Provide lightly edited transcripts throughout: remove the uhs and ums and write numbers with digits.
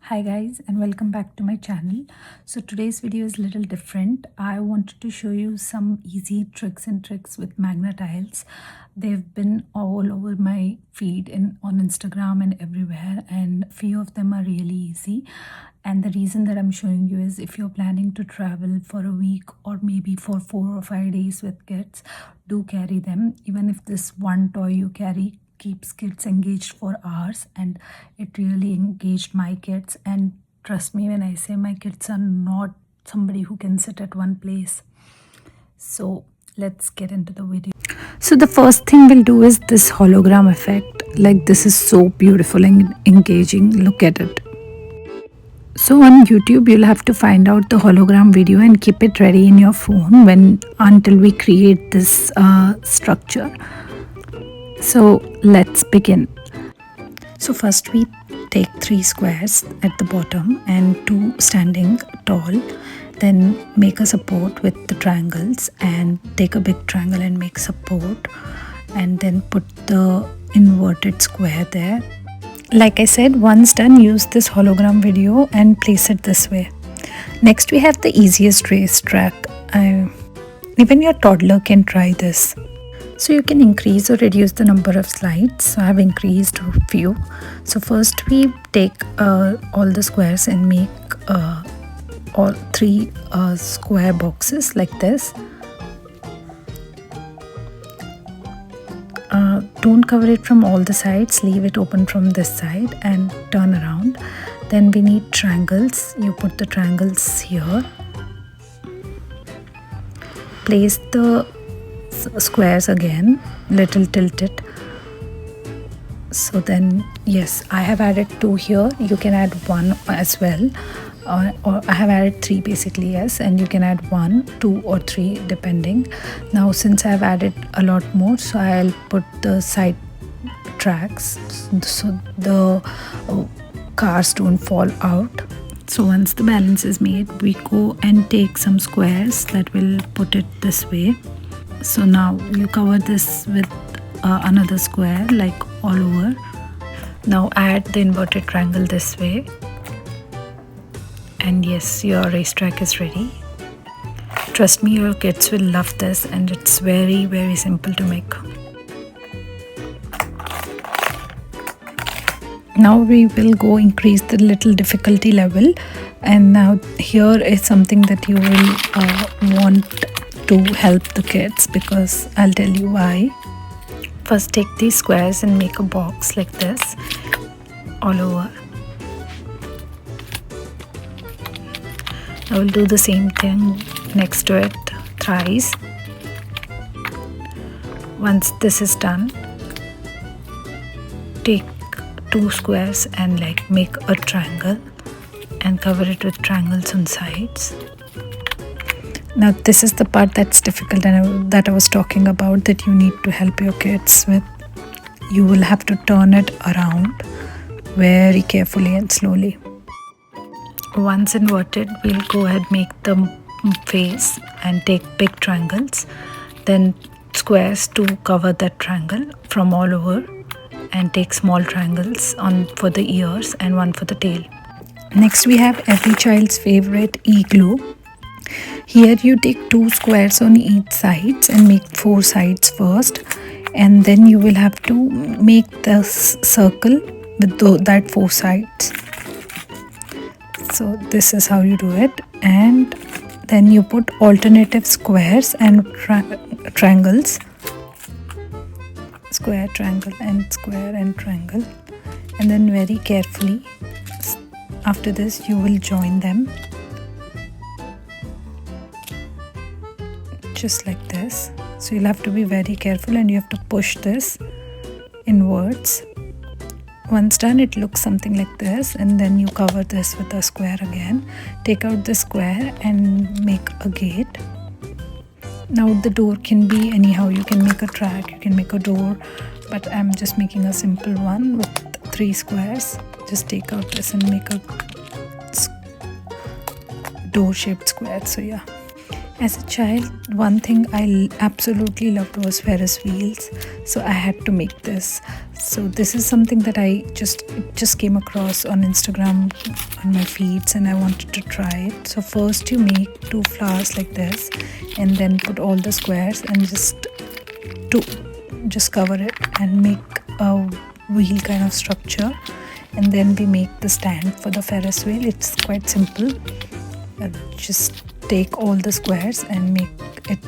Hi guys, and welcome back to my channel. So today's video is a little different. I wanted to show you some easy tricks with Magna tiles. They've been all over my feed on Instagram and everywhere, and few of them are really easy. And the reason that I'm showing you is if you're planning to travel for a week or maybe for 4 or 5 days with kids, do carry them. Even if this one toy you carry keeps kids engaged for hours, and it really engaged my kids. And trust me when I say my kids are not somebody who can sit at one place. So let's get into the video. So the first thing we'll do is this hologram effect. Like, this is so beautiful and engaging. Look at it. So on YouTube you'll have to find out the hologram video and keep it ready in your phone until we create this structure. So let's begin. So first we take 3 squares at the bottom and 2 standing tall. Then make a support with the triangles and take a big triangle and make support, and then put the inverted square there. Like I said, once done, use this hologram video and place it this way. Next we have the easiest racetrack. Even your toddler can try this. So you can increase or reduce the number of slides. So I have increased a few. So first we take all the squares and make all 3 square boxes like this. Don't cover it from all the sides, leave it open from this side and turn around. Then we need triangles. You put the triangles here. Place the squares again, little tilted. So then, yes, I have added 2 here. You can add 1 as well, or I have added 3 basically, yes, and you can add 1, 2 or 3 depending. Now since I have added a lot more, so I'll put the side tracks so the cars don't fall out. So once the balance is made, we go and take some squares that will put it this way. So now you cover this with another square, like all over. Now add the inverted triangle this way, and yes, your racetrack is ready. Trust me, your kids will love this, and it's very simple to make. Now we will go increase the little difficulty level, and now here is something that you will want to help the kids, because I'll tell you why. First take these squares and make a box like this all over. I will do the same thing next to it thrice. Once this is done, take 2 squares and make a triangle and cover it with triangles on sides. Now this is the part that's difficult and that I was talking about, that you need to help your kids with. You will have to turn it around very carefully and slowly. Once inverted, we'll go ahead make the face and take big triangles, then squares to cover that triangle from all over, and take small triangles for the ears and 1 for the tail. Next we have every child's favorite igloo. Here you take 2 squares on each sides and make 4 sides first, and then you will have to make the circle with that 4 sides. So this is how you do it, and then you put alternative squares and triangles. Square, triangle, and square and triangle, and then very carefully after this you will join them just like this. So you'll have to be very careful, and you have to push this inwards. Once done, it looks something like this, and then you cover this with a square again. Take out the square and make a gate. Now the door can be anyhow. You can make a track, you can make a door, but I'm just making a simple one with 3 squares. Just take out this and make a door shaped square. So yeah, As a child, one thing I absolutely loved was Ferris wheels, so I had to make this. So this is something that I just came across on Instagram on my feeds, and I wanted to try it. So first you make two flowers like this, and then put all the squares and just cover it and make a wheel kind of structure, and then we make the stand for the Ferris wheel. It's quite simple. Just take all the squares and make it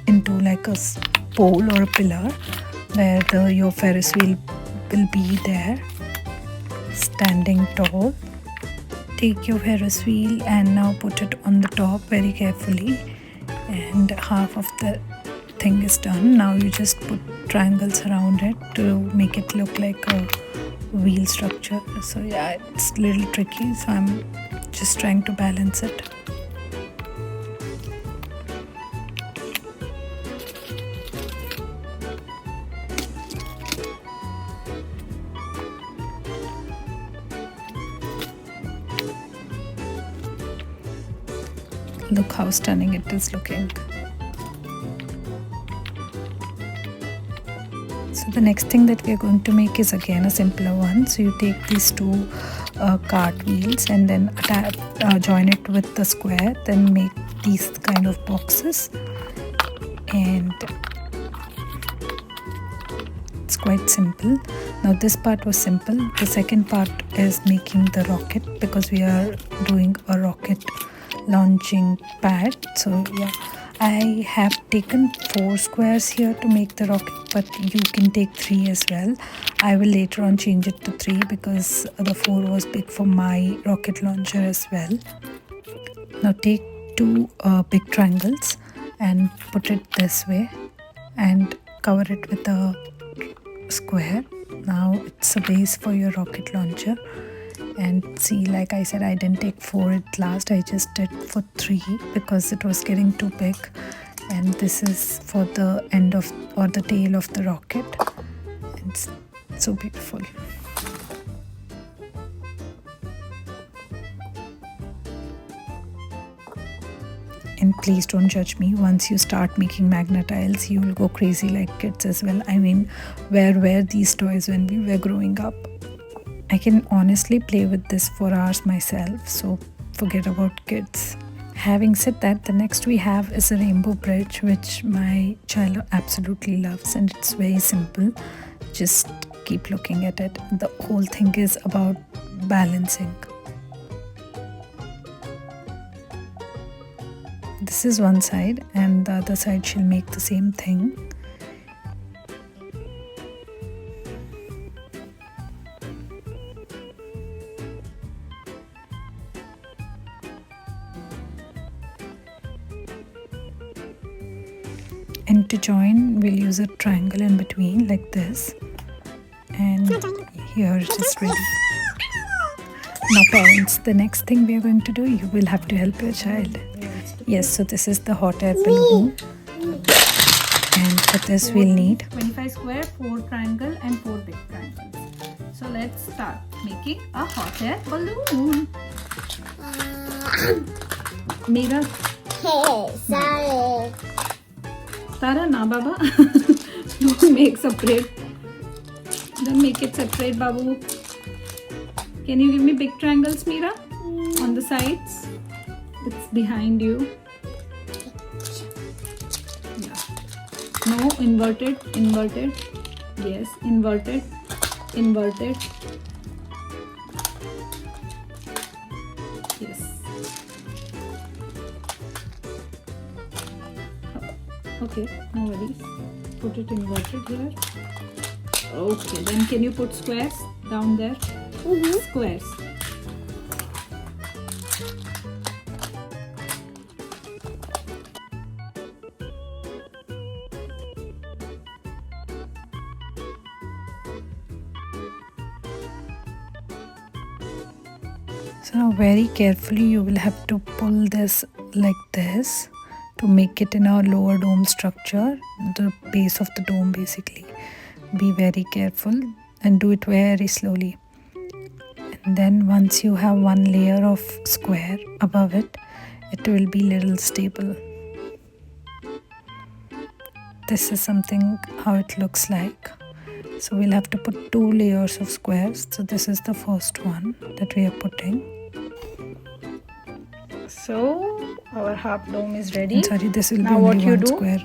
into like a pole or a pillar where your Ferris wheel will be there standing tall. Take your Ferris wheel and now put it on the top very carefully, and half of the thing is done. Now you just put triangles around it to make it look like a wheel structure. So yeah, it's a little tricky, so I'm just trying to balance it. Look how stunning it is looking. So the next thing that we are going to make is again a simpler one. So you take these two cart wheels and then join it with the square, then make these kind of boxes, and it's quite simple. Now this part was simple. The second part is making the rocket, because we are doing a rocket launching pad. So yeah, I have taken 4 squares here to make the rocket, but you can take 3 as well. I will later on change it to 3 because the 4 was big for my rocket launcher as well. Now take 2 big triangles and put it this way and cover it with a square. Now it's a base for your rocket launcher. And see, like I said, I didn't take 4 at last, I just did for 3 because it was getting too big. And this is for the end of, or the tail of the rocket. It's so beautiful. And please don't judge me. Once you start making Magna tiles, you will go crazy like kids as well. I mean, where were these toys when we were growing up? I can honestly play with this for hours myself, so forget about kids. Having said that, the next we have is a rainbow bridge, which my child absolutely loves, and it's very simple. Just keep looking at it. The whole thing is about balancing. This is one side, and the other side she'll make the same thing. And to join, we'll use a triangle in between like this, and here it is ready. Now parents, the next thing we are going to do, you will have to help your child. Yes, so this is the hot air balloon, and for this we'll need 25 square, 4 triangle and 4 big triangles. So let's start making a hot air balloon. Mira, Sorry. Tara, na baba. Don't make separate. Don't make it separate, babu. Can you give me big triangles, Mira? On the sides. It's behind you. Yeah. No, inverted, inverted. Yes, inverted, inverted. Yes. Okay, no worries. Put it inverted here. Okay, then can you put squares down there? Squares. So now very carefully you will have to pull this like this to make it in a lower dome structure, the base of the dome basically. Be very careful and do it very slowly. And then once you have one layer of square above it, it will be little stable. this is something how it looks like. So we'll have to put 2 layers of squares. So this is the first one that we are putting. So our half dome is ready. And sorry, this will Now be what only you one do? square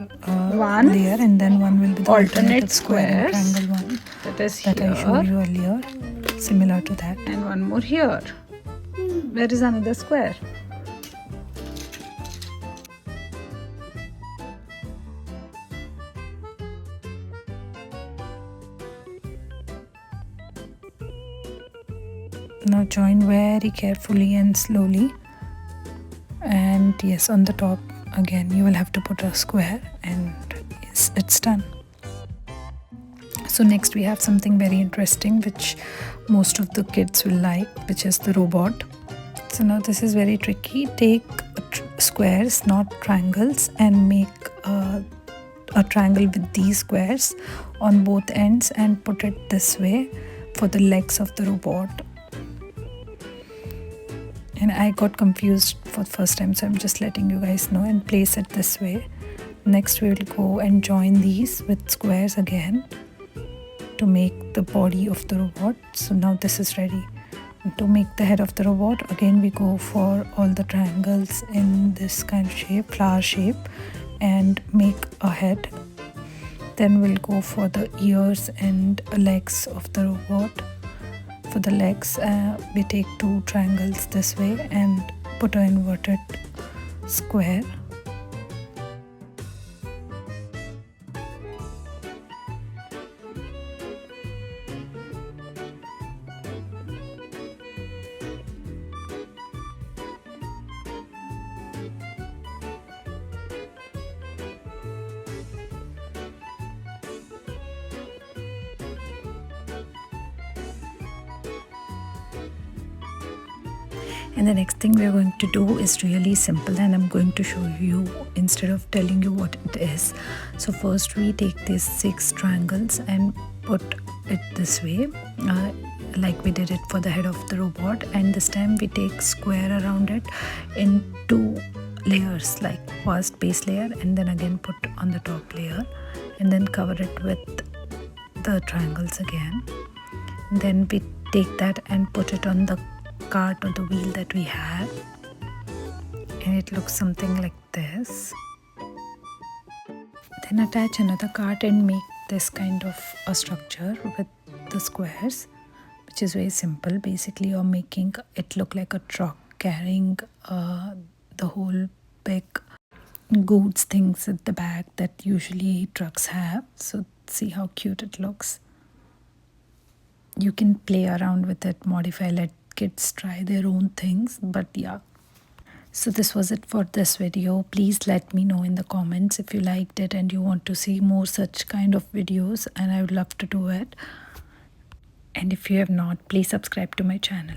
One layer, and then one will be the alternate square and squares. triangle one That is that here. I showed you earlier, similar to that. And one more here. Where is another square? Now join very carefully and slowly, and yes, on the top again you will have to put a square, and it's done. So next we have something very interesting which most of the kids will like, which is the robot. So now this is very tricky. Take squares, not triangles, and make a triangle with these squares on both ends and put it this way for the legs of the robot. And I got confused for the first time, so I'm just letting you guys know, and place it this way. Next we will go and join these with squares again to make the body of the robot. So now this is ready. And to make the head of the robot, again we go for all the triangles in this kind of shape, flower shape, and make a head. Then we'll go for the ears and legs of the robot. For the legs, we take 2 triangles this way and put an inverted square. And the next thing we're going to do is really simple, and I'm going to show you instead of telling you what it is. So first we take these 6 triangles and put it this way, like we did it for the head of the robot, and this time we take square around it in 2 layers, like first base layer and then again put on the top layer, and then cover it with the triangles again. And then we take that and put it on the cart or the wheel that we have, and it looks something like this. Then attach another cart and make this kind of a structure with the squares, which is very simple. Basically you're making it look like a truck carrying the whole big goods things at the back that usually trucks have. So see how cute it looks. You can play around with it, modify, let kids try their own things, but yeah. So this was it for this video. Please let me know in the comments if you liked it and you want to see more such kind of videos, and I would love to do it. And if you have not, please subscribe to my channel.